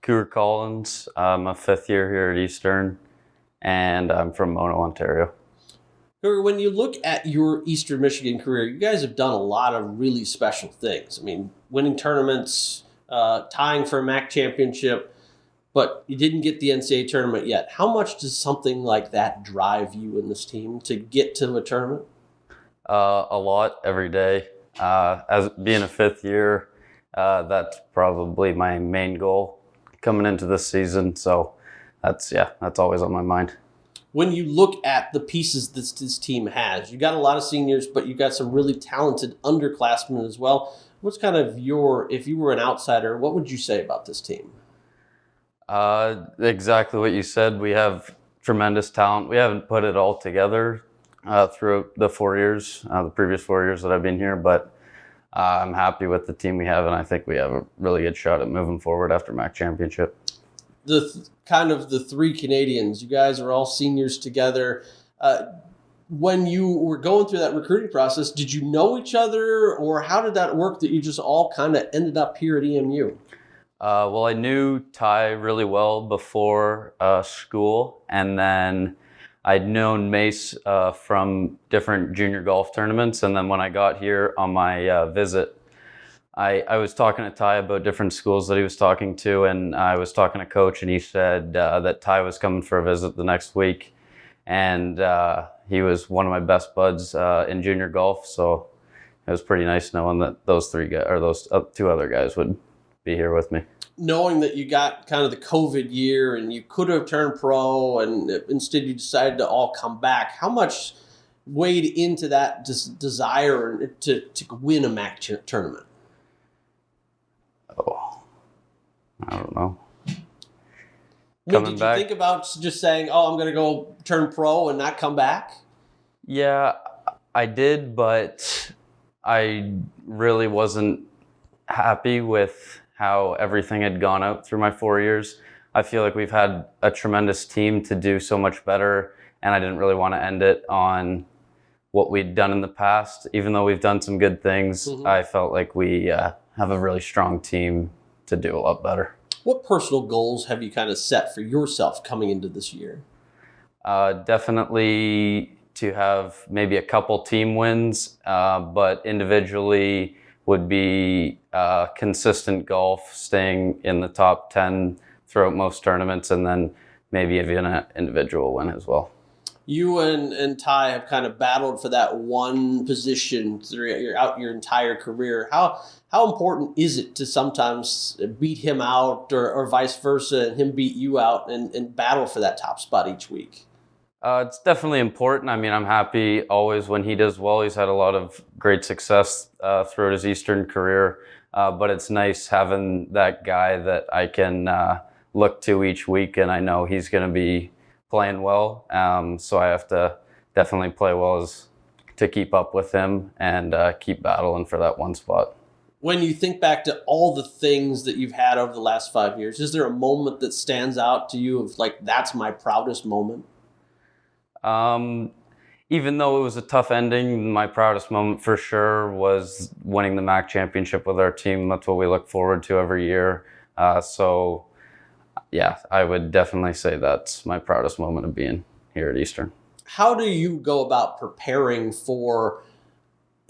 Cougar Collins. I'm a fifth year here at Eastern, and I'm from Mono, Ontario. When you look at your Eastern Michigan career, you guys have done a lot of really special things. I mean, winning tournaments, tying for a MAC championship, but you didn't get the NCAA tournament yet. How much does something like that drive you and this team to get to a tournament? A lot every day. As being a fifth year, that's probably my main goal coming into this season. So that's always on my mind. When you look at the pieces this team has, you got a lot of seniors, but you got some really talented underclassmen as well. What's kind of if you were an outsider, what would you say about this team? Exactly what you said. We have tremendous talent. We haven't put it all together throughout the 4 years, the previous 4 years that I've been here, but I'm happy with the team we have, and I think we have a really good shot at moving forward after MAC championship. Kind of the three Canadians, you guys are all seniors together. When you were going through that recruiting process, did you know each other, or how did that work that you just all kind of ended up here at EMU? Well, I knew Ty really well before school, and then I'd known Mace from different junior golf tournaments. And then when I got here on my visit, I was talking to Ty about different schools that he was talking to, and I was talking to Coach, and he said that Ty was coming for a visit the next week, and he was one of my best buds in junior golf. So it was pretty nice knowing that those three guys, or those two other guys, would be here with me. Knowing that you got kind of the COVID year and you could have turned pro, and instead you decided to all come back, how much weighed into that desire to win a MAC tournament? Oh, I don't know. Did you think about just saying, "Oh, I'm going to go turn pro and not come back"? Yeah, I did, but I really wasn't happy with how everything had gone out through my 4 years. I feel like we've had a tremendous team to do so much better, and I didn't really want to end it on what we'd done in the past. Even though we've done some good things, I felt like we have a really strong team to do a lot better. What personal goals have you kind of set for yourself coming into this year? Definitely to have maybe a couple team wins, but individually would be consistent golf, staying in the top 10 throughout most tournaments, and then maybe even an individual win as well. You and Ty have kind of battled for that one position throughout your entire career. How important is it to sometimes beat him out, or vice versa, and him beat you out, and battle for that top spot each week? It's definitely important. I mean, I'm happy always when he does well. He's had a lot of great success throughout his Eastern career, but it's nice having that guy that I can look to each week, and I know he's going to be playing well. So I have to definitely play well to keep up with him and keep battling for that one spot. When you think back to all the things that you've had over the last 5 years, is there a moment that stands out to you of like, that's my proudest moment? Even though it was a tough ending, my proudest moment for sure was winning the MAC championship with our team. That's what we look forward to every year. So yeah, I would definitely say that's my proudest moment of being here at Eastern. How do you go about preparing for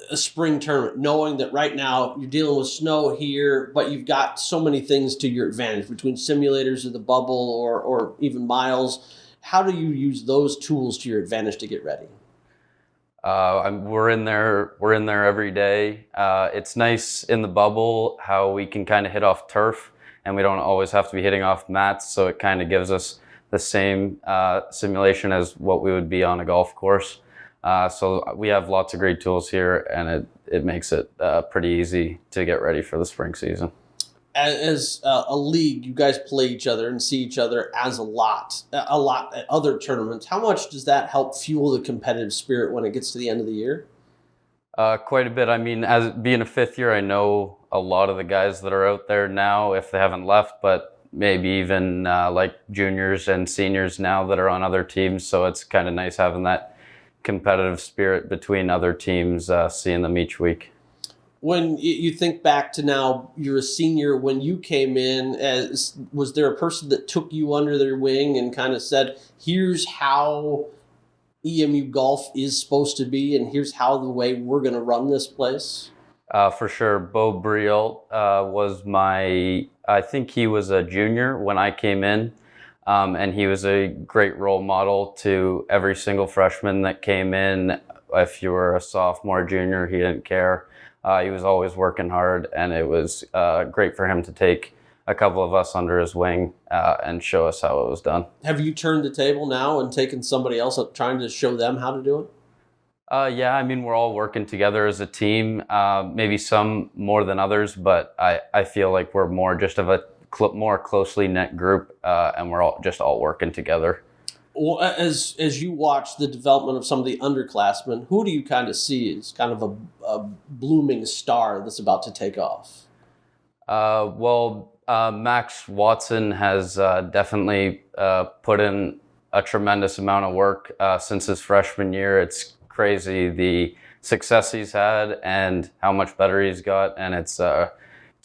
a spring tournament, knowing that right now you're dealing with snow here, but you've got so many things to your advantage between simulators or the bubble, or even miles? How do you use those tools to your advantage to get ready? We're in there every day. It's nice in the bubble how we can kind of hit off turf, and we don't always have to be hitting off mats, so it kind of gives us the same simulation as what we would be on a golf course. So we have lots of great tools here, and it makes it pretty easy to get ready for the spring season. As a league, you guys play each other and see each other as a lot at other tournaments. How much does that help fuel the competitive spirit when it gets to the end of the year? Quite a bit. I mean, as being a fifth year, I know a lot of the guys that are out there now, if they haven't left, but maybe even like juniors and seniors now that are on other teams. So it's kind of nice having that competitive spirit between other teams, seeing them each week. When you think back to now, you're a senior. When you came in, was there a person that took you under their wing and kind of said, "Here's how EMU golf is supposed to be, and here's how the way we're going to run this place"? For sure. Brielle was I think he was a junior when I came in, and he was a great role model to every single freshman that came in. If you were a sophomore, junior, he didn't care. He was always working hard, and it was great for him to take a couple of us under his wing and show us how it was done. Have you turned the table now and taken somebody else up, trying to show them how to do it? Yeah, I mean, we're all working together as a team, maybe some more than others, but I feel like we're more just of a more closely knit group, and we're all working together. Well, as you watch the development of some of the underclassmen, who do you kind of see as kind of a blooming star that's about to take off? Max Watson has definitely put in a tremendous amount of work since his freshman year. It's crazy the success he's had and how much better he's got, and it's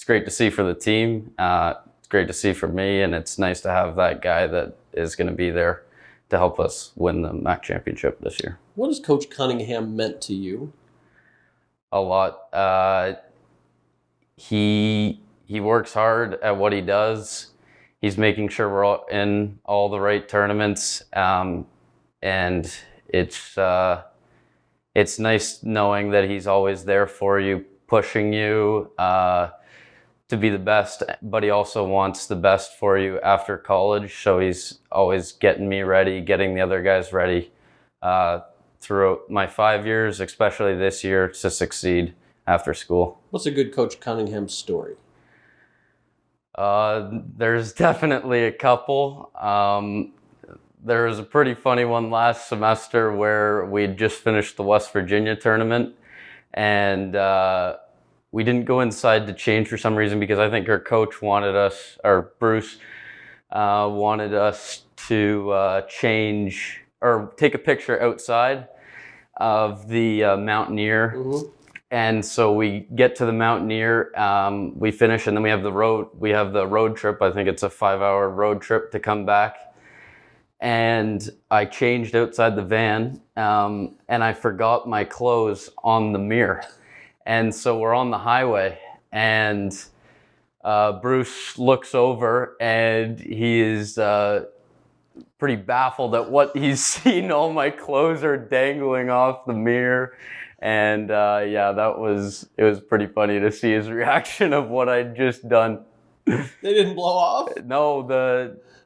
great to see for the team. It's great to see for me, and it's nice to have that guy that is going to be there to help us win the MAC championship this year. What has Coach Cunningham meant to you? A lot. He works hard at what he does. He's making sure we're all in all the right tournaments, and it's nice knowing that he's always there for you, pushing you to be the best, but he also wants the best for you after college. So he's always getting me ready, getting the other guys ready throughout my 5 years, especially this year, to succeed after school. What's a good Coach Cunningham story? There's definitely a couple. There was a pretty funny one last semester where we'd just finished the West Virginia tournament, and we didn't go inside to change for some reason because I think our coach wanted us, or Bruce, wanted us to change or take a picture outside of the Mountaineer. Mm-hmm. And so we get to the Mountaineer, we finish, and then we have the road trip. I think it's a 5-hour road trip to come back. And I changed outside the van, and I forgot my clothes on the mirror. And so we're on the highway, and Bruce looks over, and he is pretty baffled at what he's seen. All my clothes are dangling off the mirror. And it was pretty funny to see his reaction of what I'd just done. They didn't blow off? No,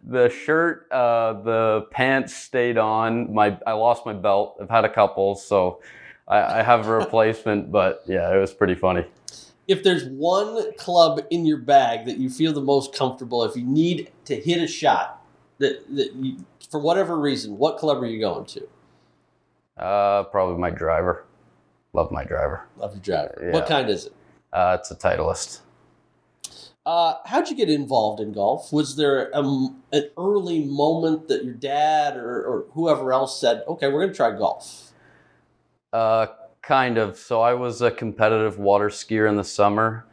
the shirt, the pants stayed on. I lost my belt. I've had a couple, so I have a replacement. But yeah, it was pretty funny. If there's one club in your bag that you feel the most comfortable, if you need to hit a shot, that you, for whatever reason, what club are you going to? Probably my driver. Love my driver. Love your driver. Yeah. What kind is it? It's a Titleist. How'd you get involved in golf? Was there an early moment that your dad or whoever else said, okay, we're going to try golf? Kind of. So I was a competitive water skier in the summer.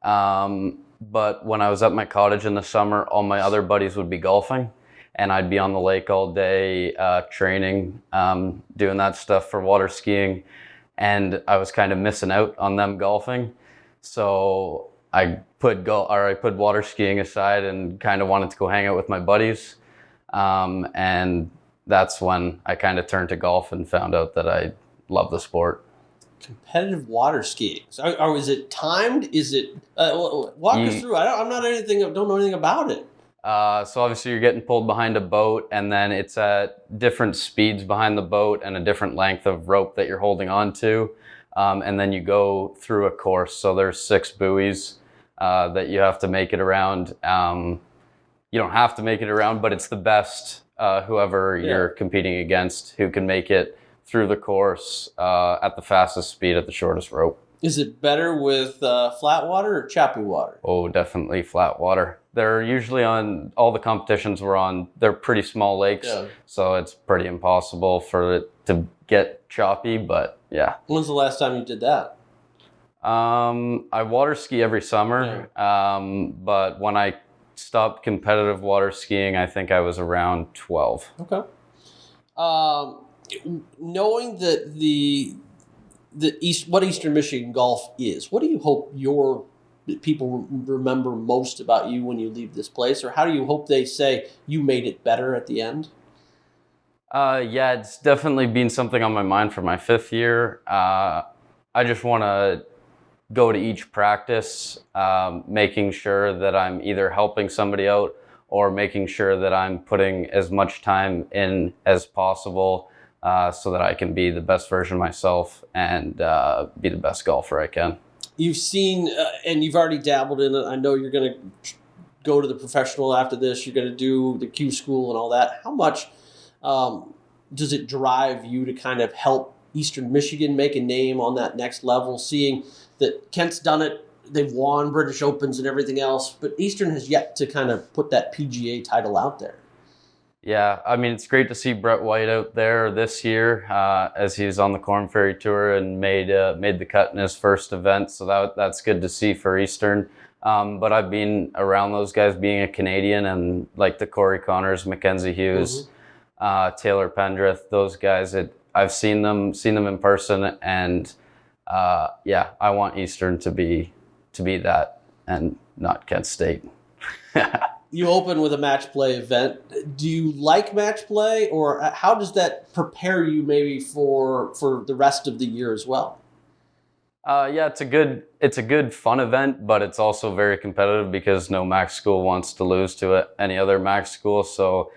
But when I was at my cottage in the summer, all my other buddies would be golfing. And I'd be on the lake all day training, doing that stuff for water skiing. And I was kind of missing out on them golfing. So I put water skiing aside and kind of wanted to go hang out with my buddies. And that's when I kind of turned to golf and found out that I love the sport. Competitive water skiing. So, is it timed? Is it walk us through? Don't know anything about it. So obviously you're getting pulled behind a boat, and then it's at different speeds behind the boat and a different length of rope that you're holding on to. And then you go through a course. So there's 6 buoys that you have to make it around. You don't have to make it around, but it's the best whoever you're competing against who can make it through the course at the fastest speed at the shortest rope. Is it better with flat water or choppy water? Oh, definitely flat water. They're usually on all the competitions we're on. They're pretty small lakes, so it's pretty impossible for it to get choppy. But yeah. When's the last time you did that? I water ski every summer, but when I stopped competitive water skiing, I think I was around 12. Okay. Knowing that what Eastern Michigan golf is, what do you hope people remember most about you when you leave this place, or how do you hope they say you made it better at the end? Yeah, it's definitely been something on my mind for my 5th year. I just want to go to each practice, making sure that I'm either helping somebody out or making sure that I'm putting as much time in as possible, so that I can be the best version of myself and be the best golfer I can. You've seen, and you've already dabbled in it. I know you're going to go to the professional after this. You're going to do the Q school and all that. How much does it drive you to kind of help Eastern Michigan make a name on that next level, seeing that Kent's done it, they've won British Opens and everything else, but Eastern has yet to kind of put that PGA title out there? Yeah, I mean, it's great to see Brett White out there this year, as he's on the Corn Ferry Tour and made the cut in his first event. So that's good to see for Eastern. But I've been around those guys, being a Canadian, and like the Corey Connors, Mackenzie Hughes, Taylor Pendrith, those guys. I've seen them in person, and yeah, I want Eastern to be that, and not Kent State. You open with a match play event. Do you like match play, or how does that prepare you maybe for the rest of the year as well? Yeah, it's a good fun event, but it's also very competitive because no MAC school wants to lose to any other MAC school. So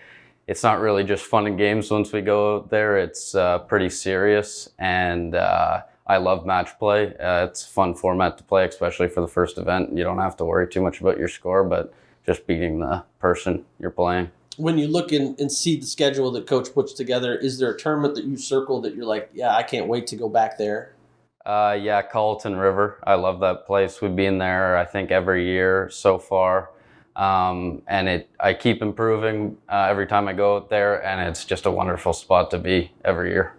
it's not really just fun and games once we go there. It's pretty serious, and I love match play. It's a fun format to play, especially for the first event. You don't have to worry too much about your score, but just beating the person you're playing. When you look and see the schedule that Coach puts together, is there a tournament that you circle that you're like, yeah, I can't wait to go back there? Yeah, Colleton River. I love that place. We've been there, I think, every year so far. And I keep improving every time I go out there, and it's just a wonderful spot to be every year.